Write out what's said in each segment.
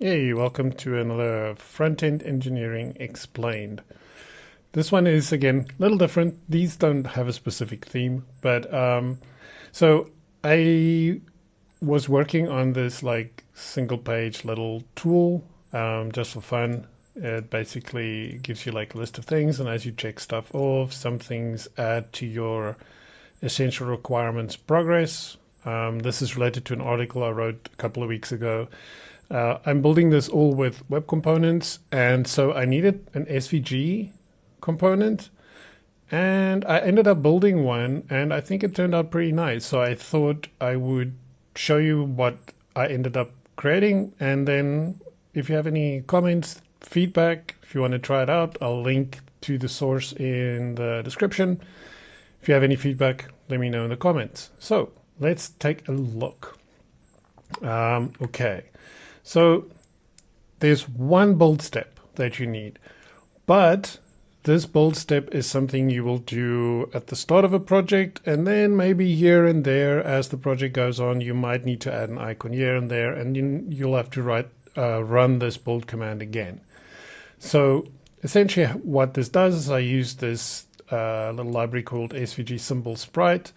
Hey, welcome to another Front-End Engineering Explained. This one is, again, a little different. These don't have a specific theme, but so I was working on this like single page little tool just for fun. It basically gives you like a list of things, and as you check stuff off, some things add to your essential requirements progress. This is related to an article I wrote a couple of weeks ago. I'm building this all with web components, and so I needed an SVG component, and I ended up building one, and I think it turned out pretty nice. So I thought I would show you what I ended up creating, and then if you have any comments, feedback, if you want to try it out, I'll link to the source in the description. If you have any feedback, let me know in the comments. So let's take a look. Okay. So there's one build step that you need, but this build step is something you will do at the start of a project, and then maybe here and there as the project goes on, you might need to add an icon here and there, and you'll have to run this build command again. So essentially what this does is I use this little library called SVG symbol sprite.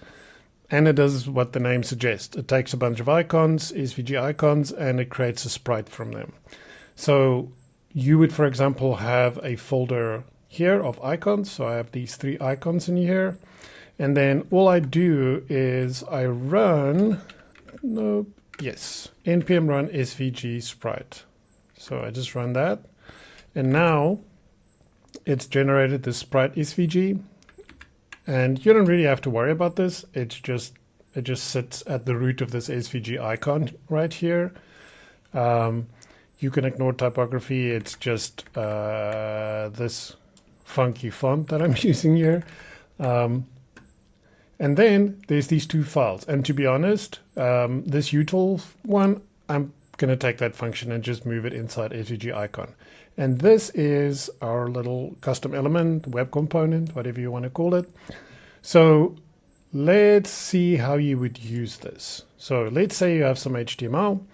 And it does what the name suggests. It takes a bunch of icons, SVG icons, and it creates a sprite from them. So you would, for example, have a folder here of icons. So I have these 3 icons in here. And then all I do is I run, npm run SVG sprite. So I just run that. And now it's generated the sprite SVG. And you don't really have to worry about this. It just sits at the root of this SVG icon right here. You can ignore typography. It's just this funky font that I'm using here. And then there's these 2 files. And to be honest, this util one, I'm going to take that function and just move it inside SVGIcon. And this is our little custom element, web component, whatever you want to call it. So let's see how you would use this. So let's say you have some HTML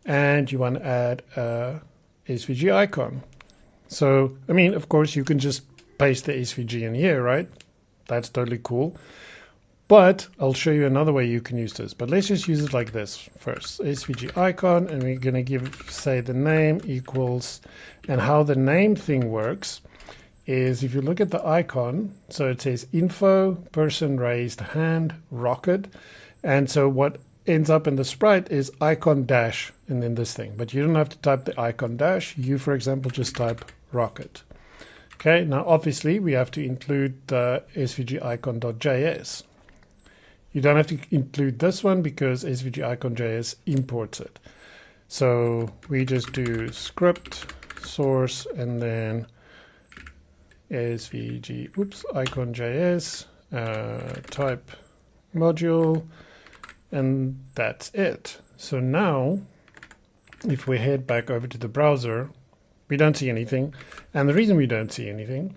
and you want to add a SVG icon. So, I mean, of course, you can just paste the SVG in here, right? That's totally cool. But I'll show you another way you can use this. But let's just use it like this first. SVG icon, and we're going to say the name equals, and how the name thing works is if you look at the icon, so it says info, person raised hand, rocket. And so what ends up in the sprite is icon dash and then this thing. But you don't have to type the icon dash. You, for example, just type rocket. Okay, now obviously we have to include the svgicon.js. You don't have to include this one because SVGIcon.js imports it. So we just do script source and then icon.js type module, and that's it. So now if we head back over to the browser, we don't see anything. And the reason we don't see anything,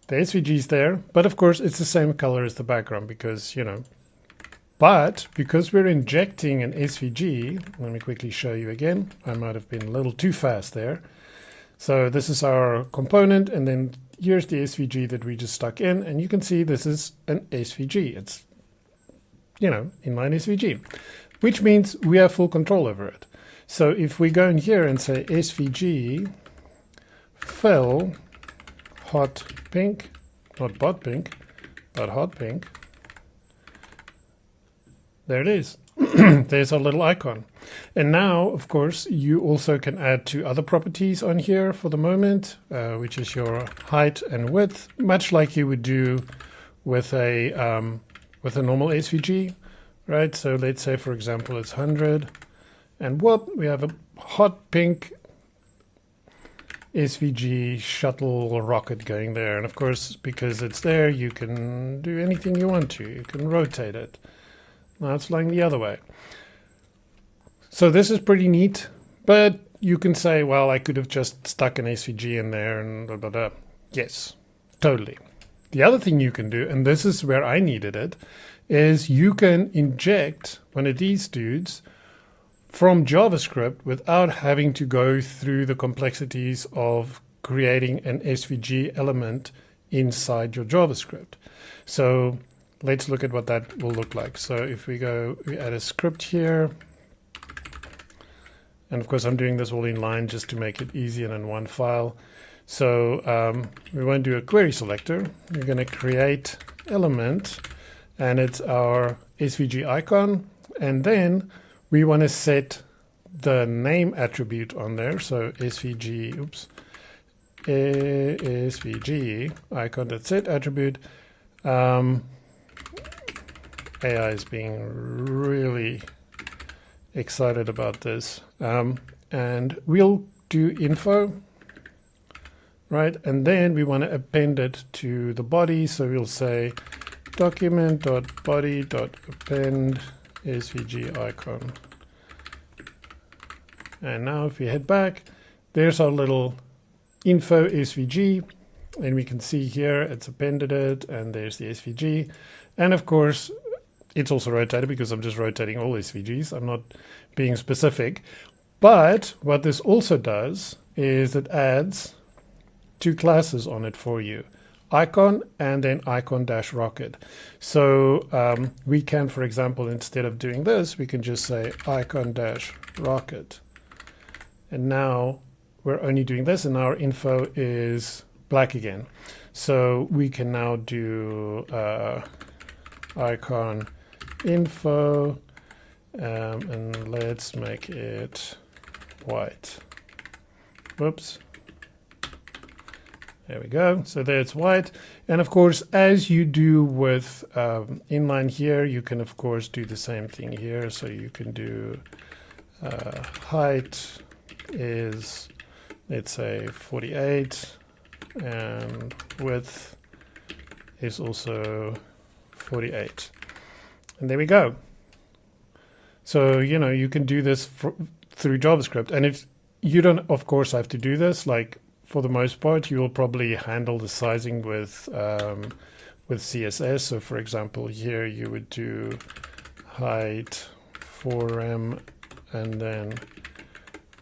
the SVG is there, but of course it's the same color as the background because, but because we're injecting an SVG, let me quickly show you again. I might have been a little too fast there. So this is our component, and then here's the SVG that we just stuck in, and you can see this is an SVG. It's, inline SVG, which means we have full control over it. So if we go in here and say SVG fill hot pink, not bot pink, but hot pink. There it is. There's our little icon. And now, of course, you also can add 2 other properties on here for the moment, which is your height and width, much like you would do with a normal SVG, right? So let's say, for example, it's 100, and whoop, we have a hot pink SVG shuttle rocket going there. And of course, because it's there, you can do anything you want to. You can rotate it. Now it's flying the other way. So this is pretty neat, but you can say, well, I could have just stuck an SVG in there and blah, blah, blah. Yes, totally. The other thing you can do, and this is where I needed it, is you can inject one of these dudes from JavaScript without having to go through the complexities of creating an SVG element inside your JavaScript. So let's look at what that will look like. So if we add a script here, and of course I'm doing this all in line just to make it easy and in one file. So we want to do a query selector. We're going to create element, and it's our SVG icon, and then we want to set the name attribute on there. So SVG, SVG icon.set attribute. AI is being really excited about this. And we'll do info, right? And then we want to append it to the body. So we'll say document.body.append SVG icon. And now if we head back, there's our little info SVG, and we can see here it's appended it, and there's the SVG. And of course, it's also rotated because I'm just rotating all SVGs. I'm not being specific. But what this also does is it adds two classes on it for you. Icon and then icon-rocket. So we can, for example, instead of doing this, we can just say icon-rocket. And now we're only doing this, and our info is black again. So we can now do icon info, and let's make it white. Whoops. There we go. So there it's white. And of course, as you do with inline here, you can of course do the same thing here. So you can do height is, let's say 48, and width is also 48. And there we go. So, you know, you can do this through JavaScript. And if you don't, of course, have to do this, like for the most part, you will probably handle the sizing with CSS. So for example, here you would do height 4em and then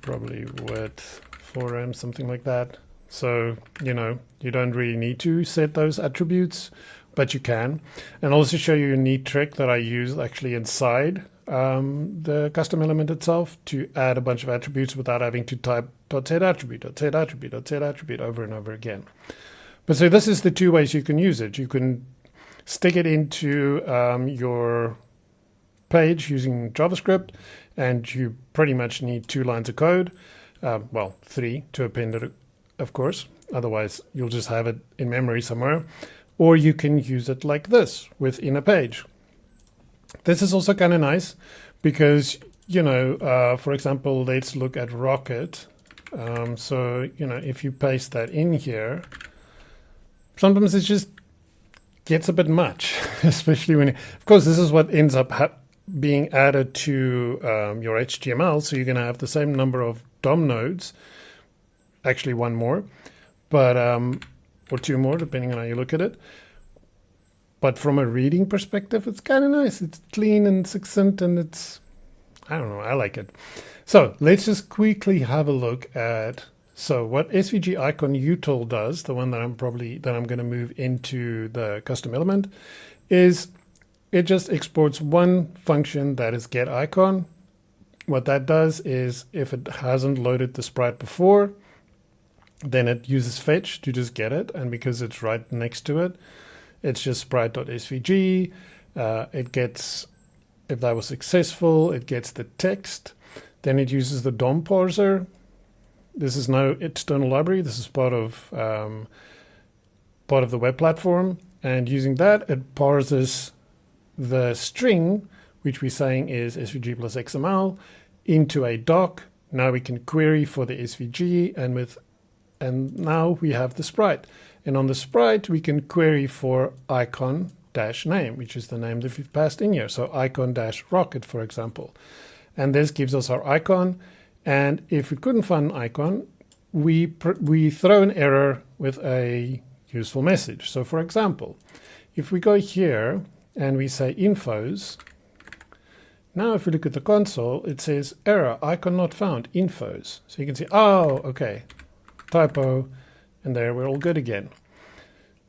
probably width 4em, something like that. So, you know, you don't really need to set those attributes, but you can. And I'll also show you a neat trick that I use actually inside the custom element itself to add a bunch of attributes without having to type .set attribute over and over again. But so this is the two ways you can use it. You can stick it into your page using JavaScript, and you pretty much need 2 lines of code. Well, 3 to append it, of course. Otherwise, you'll just have it in memory somewhere. Or you can use it like this within a page. This is also kind of nice because, you know, for example, let's look at Rocket. So, you know, if you paste that in here, sometimes it just gets a bit much, especially when, of course, this is what ends up being added to your HTML. So you're going to have the same number of DOM nodes, actually 1 more, but or 2 more, depending on how you look at it. But from a reading perspective, it's kind of nice. It's clean and succinct, and it's, I don't know, I like it. So let's just quickly have a look at, so what SVGIcon util does, the one that I'm going to move into the custom element, is it just exports one function that is getIcon. What that does is if it hasn't loaded the sprite before, then it uses fetch to just get it. And because it's right next to it, it's just sprite.svg. It gets, if that was successful, it gets the text. Then it uses the DOM parser. This is no external library. This is part of the web platform. And using that, it parses the string, which we're saying is SVG plus XML, into a doc. Now we can query for the SVG, and now we have the sprite. And on the sprite, we can query for icon-name, which is the name that we've passed in here. So icon-rocket, for example. And this gives us our icon. And if we couldn't find an icon, we throw an error with a useful message. So for example, if we go here and we say infos, Now if we look at the console, it says error, icon not found, infos. So you can see, oh, okay, typo, and there we're all good again.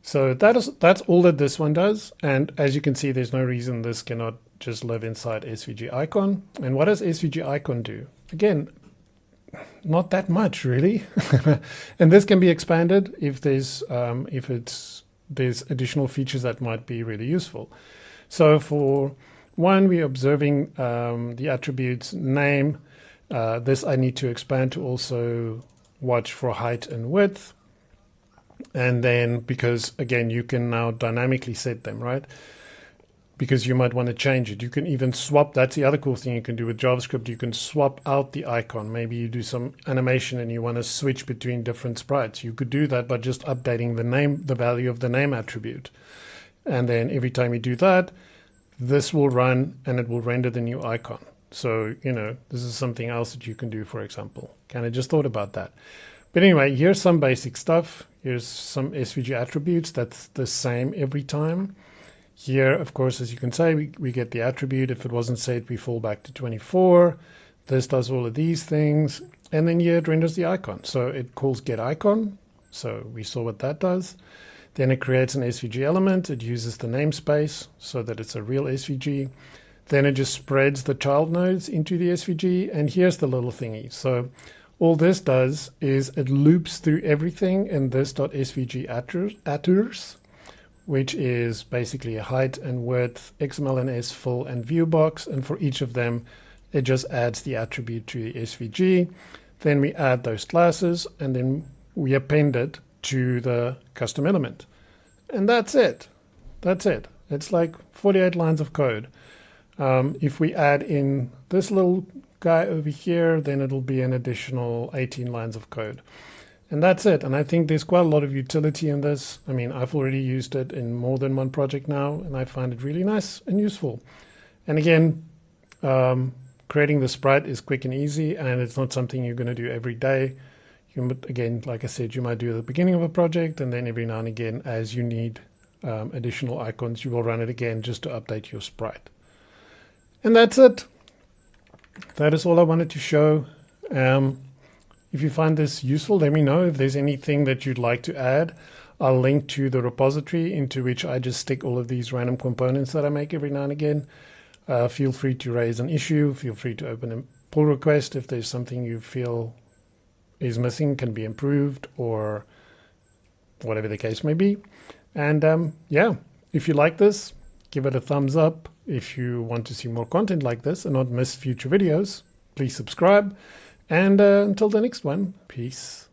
So that's all that this one does. And as you can see, there's no reason this cannot just live inside SVGIcon. And what does SVGIcon do? Again, not that much really. And this can be expanded if there's additional features that might be really useful. So for one, we're observing the attributes name. This I need to expand to also watch for height and width. And then because, again, you can now dynamically set them, right? Because you might want to change it. You can even swap. That's the other cool thing you can do with JavaScript. You can swap out the icon. Maybe you do some animation and you want to switch between different sprites. You could do that by just updating the name, the value of the name attribute. And then every time you do that, this will run and it will render the new icon. So, you know, this is something else that you can do, for example. Kind of just thought about that. But anyway, here's some basic stuff. Here's some SVG attributes. That's the same every time. Here, of course, as you can say, we get the attribute. If it wasn't set, we fall back to 24. This does all of these things. And then here it renders the icon. So it calls getIcon. So we saw what that does. Then it creates an SVG element. It uses the namespace so that it's a real SVG. Then it just spreads the child nodes into the SVG. And here's the little thingy. So all this does is it loops through everything in this.svg attrs, which is basically a height and width, XML and S fill and view box. And for each of them, it just adds the attribute to the SVG. Then we add those classes and then we append it to the custom element. And that's it. That's it. It's like 48 lines of code. If we add in this little guy over here, then it'll be an additional 18 lines of code. And that's it. And I think there's quite a lot of utility in this. I mean, I've already used it in more than one project now, and I find it really nice and useful. And again, creating the sprite is quick and easy, and it's not something you're going to do every day. Again, like I said, you might do it at the beginning of a project, and then every now and again, as you need additional icons, you will run it again just to update your sprite. And that's it. That is all I wanted to show. If you find this useful, let me know. If there's anything that you'd like to add, I'll link to the repository into which I just stick all of these random components that I make every now and again. Feel free to raise an issue. Feel free to open a pull request if there's something you feel is missing, can be improved, or whatever the case may be. And yeah, if you like this, give it a thumbs up. If you want to see more content like this and not miss future videos, please subscribe. And until the next one, peace.